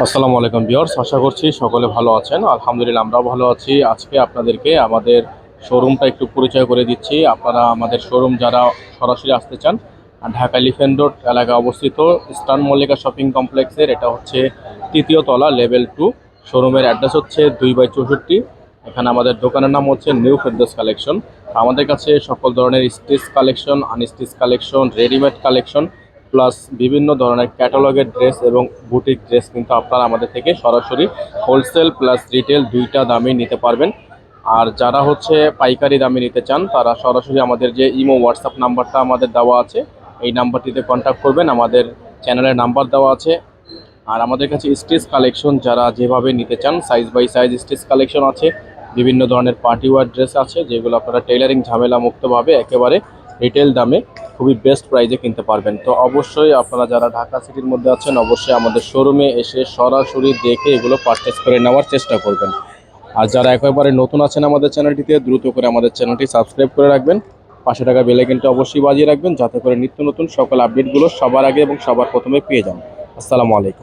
আসসালামু আলাইকুম ভিউয়ার্স, আশা করছি সকলে ভালো আছেন। আলহামদুলিল্লাহ আমরাও ভালো আছি। আজকে আপনাদেরকে আমাদের শোরুমটা একটু পরিচয় করে দিচ্ছি। আপনারা আমাদের শোরুম যারা সরাসরি আসতে চান, ঢাকা এলিফ্যান্ট রোড এলাকায় অবস্থিত ইস্টার্ন মল্লিকা শপিং কমপ্লেক্সের এটা হচ্ছে তৃতীয় তলা, লেভেল 2। শোরুমের অ্যাড্রেস হচ্ছে 2/64। এখানে আমাদের দোকানের নাম হচ্ছে নিউ ফেরদৌস কালেকশন। আমাদের কাছে সকল ধরনের stitch collection, unstitch collection, readymade collection plus বিভিন্ন ধরনের ক্যাটালগের ড্রেস এবং বুটিক ড্রেস কিন্তু আপনারা আমাদের থেকে সরাসরি হোলসেল প্লাস রিটেল দুইটা দামে নিতে পারবেন। আর যারা হচ্ছে পাইকারি দামে নিতে চান তারা সরাসরি আমাদের যে ইমো হোয়াটসঅ্যাপ নাম্বারটা আমাদের দেওয়া আছে, এই নাম্বারটিতে কন্ট্যাক্ট করবেন। আমাদের চ্যানেলের নাম্বার দেওয়া আছে। আর আমাদের কাছে স্টিচ কালেকশন যারা যেভাবে নিতে চান, size by size stitch collection আছে। বিভিন্ন ধরনের পার্টি ওয়্যার ড্রেস আছে যেগুলো আপনারা টেইলারিং ঝামেলা মুক্তভাবে একেবারে রিটেল দামে খুবই বেস্ট প্রাইজে কিনতে পারবেন। তো অবশ্যই আপনারা যারা ঢাকা সিটির মধ্যে আছেন অবশ্যই আমাদের শোরুমে এসে সরাসরি দেখে এগুলো পারচেস করে নেওয়ার চেষ্টা করবেন। আর যারা একেবারে নতুন আছেন আমাদের চ্যানেলটিতে, দ্রুত করে আমাদের চ্যানেলটি সাবস্ক্রাইব করে রাখবেন। পাশে টাকা বেল আইকনটা অবশ্যই বাজিয়ে রাখবেন যাতে করে নিত্য নতুন সকল আপডেটগুলো সবার আগে এবং সবার প্রথমে পেয়ে যান। আসসালামু আলাইকুম।